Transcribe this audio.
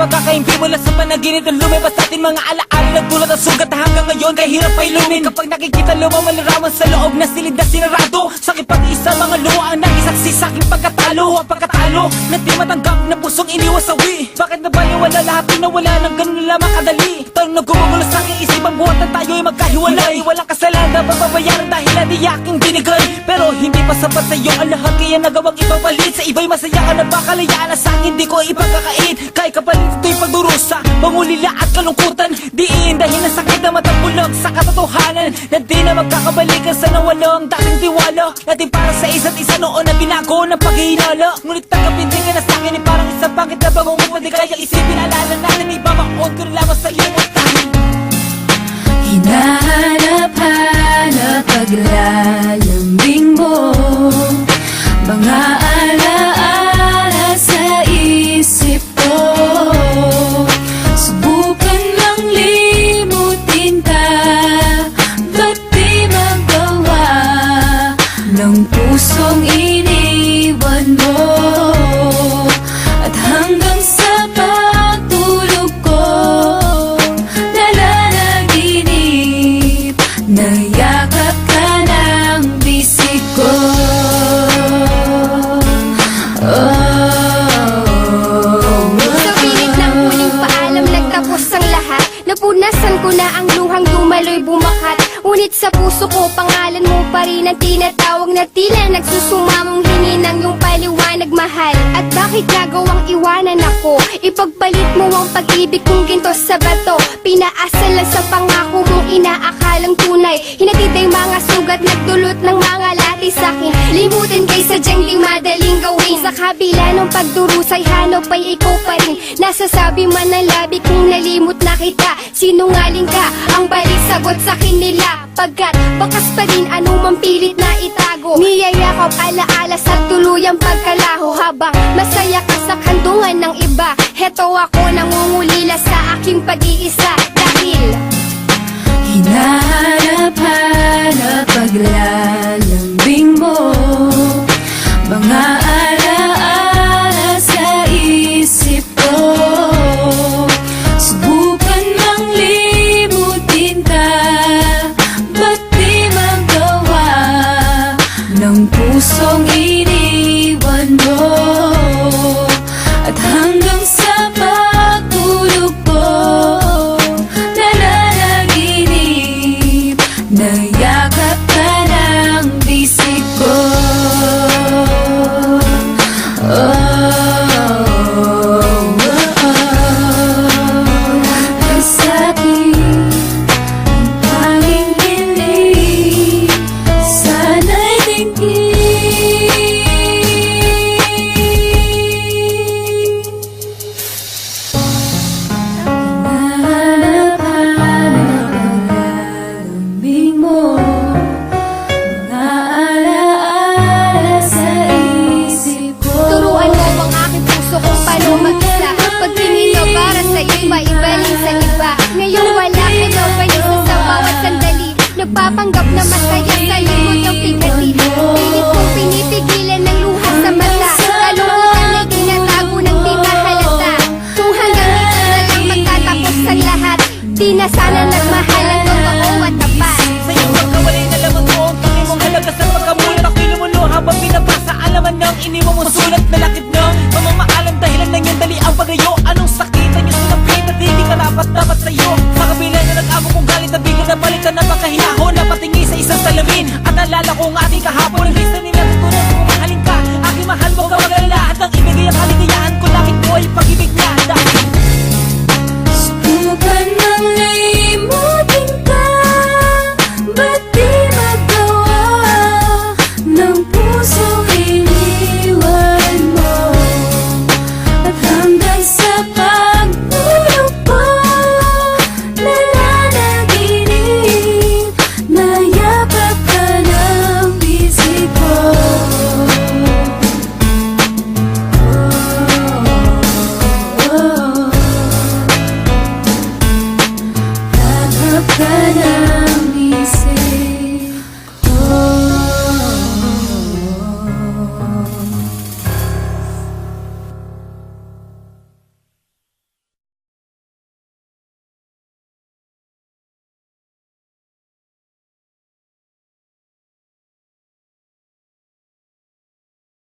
magkakaimpi mula sa panaginip na lumabas sa atin mga alaala nagdulot ang sugat na hanggang ngayon kaya hirap pa ilumin. Kapag nakikita lumamalaraman sa loob na silid na sinarado, sakit pag-isa mga luha ang nagisaksi sa aking pagkatalo. Ang pagkatalo na di matanggap na pusong iniwasawi. Bakit nabaliwala lahat na wala ng ganun lamang kadali? Tanong na gumugulo sa aking isip ang buhat na tayo'y magkahiwalay. Walang kasalanan na papabayaran dahil na di aking binigay. Pero hindi pa sapat sa'yo ang lahat kaya nagawang ipapalit. Sa iba'y masaya ka na bakalayaan na sa'kin hindi ko ipagkakait. Kahit kapalit ito'y pagdurusa, pangulila at kalungkutan. Di iindahin ang sakit na matagulog sa katotohanan na di na magkakabalikan sa nawalo ang dating tiwala natin para sa isa't isa noon na binago ng paghihinala. Ngunit tanggapin din ka na sa'kin parang isang pangit na bagong pwede kaya isipin alala natin ibabaon ko na lamang sa limutan. Hinahanap-hanap paglalambing mo, mga alaala sa isip ko. Subukan lang limutin ka, ba't di magawa ng pusong iniwan mo? At hanggang sa pagtulog ko, nayakap ka ng bisig ko. Sa pilit ng huling paalam nagtapos ang lahat. Napunasan ko na ang luhang dumaloy bumakat. Ngunit sa puso ko pangalan mo pa rin ang tinatawag na tila nagsusumamong hingin ng iyong paliwanag mahal. At bakit nagawang iwanan ako? Ipagpalit mo ang pag-ibig kong ginto sa bato. Pinaasal lang sa pangako mong inaakalang tunay. Hinatid ay mga sugat nagdulot ng mga lati sa'kin. Limutin kay sadyang di madaling gawin. Sa kabila ng pagdurusay hanap ay ikaw pa rin. Nasasabi man ng labi kung nalimot na kita. Sinungaling ka, ang balik sagot sa'kin nila. Pagkat bakas pa rin anumang pilit na itago. Niyayakap alaala sa tuluyang pagkalaho. Habang masaya ka sa kantungan ng iba, heto ako nangungulila sa aking pag-iisa. Dahil hinahanap-hanap paglalambing mo, mga alaala sa isip ko. Subukan mang limutin ka, ba't di magawa ng pusong iniwan mo? At hanggang sa pagtulog ko, nayakap ka ng bisig ko. Ang sakit, ang tanging dinig, sana'y tingin. Hinahanap-hanap paglalambing mo, mga alaala sa isip ko. turuan mo ang aking puso kung paano mag-isa. Pagtingin mo para sa iba, ibaling sa iba. Ngayon wala ka daw balisa sa bawat sandali. Nagpapanggap na masaya sa likod ng pigati. Pilit kong pinipigilan ng luha sa mata. Kalungkutan ay tinatago ng di mahalata. Kung hanggang dito na lang magtatapos ang lahat, di na sana nagmahal ang totoo at tapat. Sa iyong pagkawalay na lamang mo ang tangi mong halaga sa pagkamulat. Ako'y lumuluha habang binabasa alaman ng iniwan mong sulat na lakit ng mamamaalam dahilan ng iyong dali ang pagayo. Anong sakit ang iyong sinapit at hindi karapat dapat sa'yo? Sa kabila na nag-amo kong galit na bigla na balikan na pagkahinahon na patingi sa isang salamin. At naalala ko ang ating kahapon, lista nila tutunan kung mahalin ka. Aking mahal mo ka magalala at ang ibigay ang kaligayahan ko langit mo ay pag-ibig niya. Dahil Subukan mang limutin ka, ba't